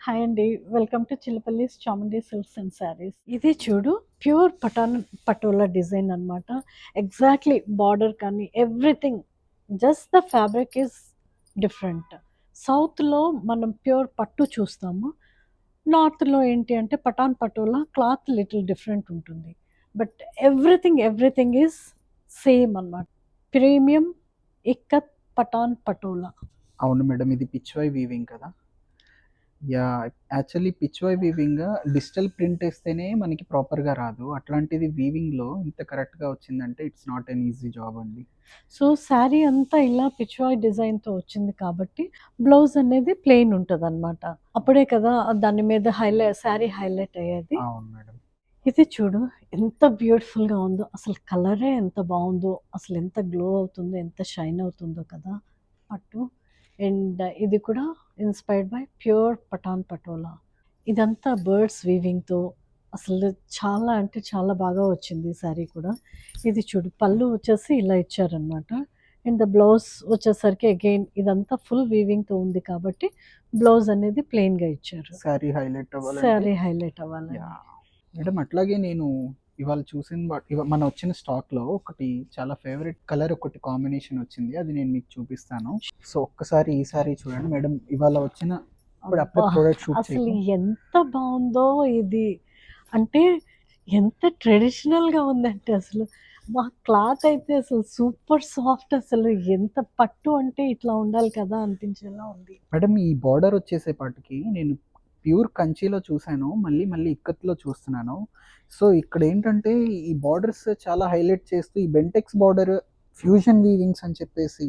Hi అండి. Welcome to Chillapalli's Chamundi silks and sarees. ఇది చూడు, ప్యూర్ పటోలా డిజైన్ అన్నమాట. ఎగ్జాక్ట్లీ బార్డర్ కానీ everything, just the fabric is different. సౌత్లో మనం ప్యూర్ పట్టు చూస్తాము. నార్త్లో ఏంటి అంటే Patan patola cloth little different ఉంటుంది. బట్ ఎవ్రీథింగ్ ఈజ్ సేమ్ అన్నమాట. ప్రీమియం ఇక్కత్ పటాన్ పటోలా. అవును మేడం, ఇది పిచ్వై వీవింగ్ కదా. Yeah, actually pichwai weaving digital print వేస్తేనే మనకి ప్రాపర్గా రాదు. అట్లాంటిది వీవింగ్లో ఇంత కరెక్ట్గా వచ్చిందంటే it's not an easy job అండి. సో శారీ అంతా ఇలా పిచ్వాయ్ డిజైన్తో వచ్చింది కాబట్టి బ్లౌజ్ అనేది ప్లెయిన్ ఉంటుంది అనమాట. అప్పుడే కదా దాని మీద శారీ హైలైట్ అయ్యేది. అవును మేడం. ఇది చూడు, ఎంత బ్యూటిఫుల్గా ఉందో. అసలు కలరే ఎంత బాగుందో, అసలు ఎంత గ్లో అవుతుందో, ఎంత షైన్ అవుతుందో కదా పట్టు. అండ్ ఇది కూడా inspired by pure Patan Patola. ఇదంతా బర్డ్స్ వీవింగ్తో అసలు చాలా అంటే చాలా బాగా వచ్చింది ఈ శారీ కూడా. ఇది చూడు, పళ్ళు వచ్చేసి ఇలా ఇచ్చారనమాట. అండ్ ద బ్లౌజ్ వచ్చేసరికి అగైన్ ఇదంతా ఫుల్ వీవింగ్తో ఉంది కాబట్టి బ్లౌజ్ అనేది ప్లెయిన్గా ఇచ్చారు. శారీ హైలైట్ శారీ హైలైట్ అవ్వాలి. మేడం, అట్లాగే నేను ఇవాళ చూసిన మన వచ్చిన స్టాక్లో ఒకటి చాలా ఫేవరెట్ కలర్ ఒకటి కాంబినేషన్ వచ్చింది, అది నేను మీకు చూపిస్తాను. సో ఒక్కసారి ఈ సారీ చూడండి మేడం. ఇవాళ వచ్చిన ప్రోడక్ట్ షూట్ అసలు ఎంత బాగుందో ఇది. అంటే ఎంత ట్రెడిషనల్గా ఉందంటే అసలు మా క్లాత్ అయితే అసలు సూపర్ సాఫ్ట్. అసలు ఎంత పట్టు అంటే ఇట్లా ఉండాలి కదా అనిపించేలా ఉంది. మేడం, ఈ బార్డర్ వచ్చేసేపాటికి నేను ప్యూర్ కంచిలో చూశాను, మళ్ళీ మళ్ళీ ఇక్కత్లో చూస్తున్నాను. సో ఇక్కడ ఏంటంటే ఈ బార్డర్స్ చాలా హైలైట్ చేస్తూ ఈ బెంటెక్స్ బార్డర్, ఫ్యూజన్ వీవింగ్స్ అని చెప్పేసి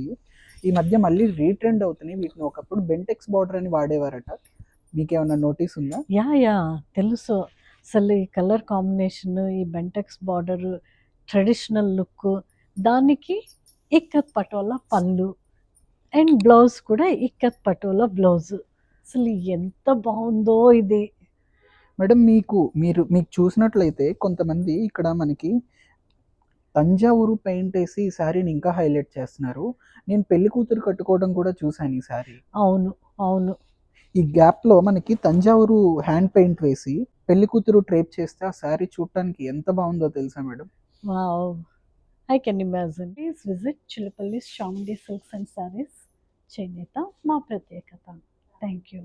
ఈ మధ్య మళ్ళీ రీట్రెండ్ అవుతున్నాయి. వీటిని ఒకప్పుడు బెంటెక్స్ బార్డర్ అని వాడేవారట. మీకేమన్నా నోటీస్ ఉందా? యా తెలుసు. అసలు ఈ కలర్ కాంబినేషన్, ఈ బెంటెక్స్ బార్డర్, ట్రెడిషనల్ లుక్, దానికి ఇక్కత్ పటోలా పళ్ళు అండ్ బ్లౌజ్ కూడా ఇక్కత్ పటోలా బ్లౌజ్. అసలు ఎంత బాగుందో ఇది. మేడం, మీకు చూసినట్లయితే కొంతమంది ఇక్కడ మనకి తంజావూరు పెయింట్ వేసి ఈ శారీని ఇంకా హైలైట్ చేస్తున్నారు. నేను పెళ్లి కూతురు కట్టుకోవడం కూడా చూశాను ఈ శారీ. అవును. ఈ గ్యాప్లో మనకి తంజావూరు హ్యాండ్ పెయింట్ వేసి పెళ్లి కూతురు ట్రేప్ చేస్తే ఆ శారీ చూడటానికి ఎంత బాగుందో తెలుసా madam? Wow, I can imagine. Please visit Chillapalli Chamundi silks and saris, చేనేత మా ప్రత్యేకత. Thank you.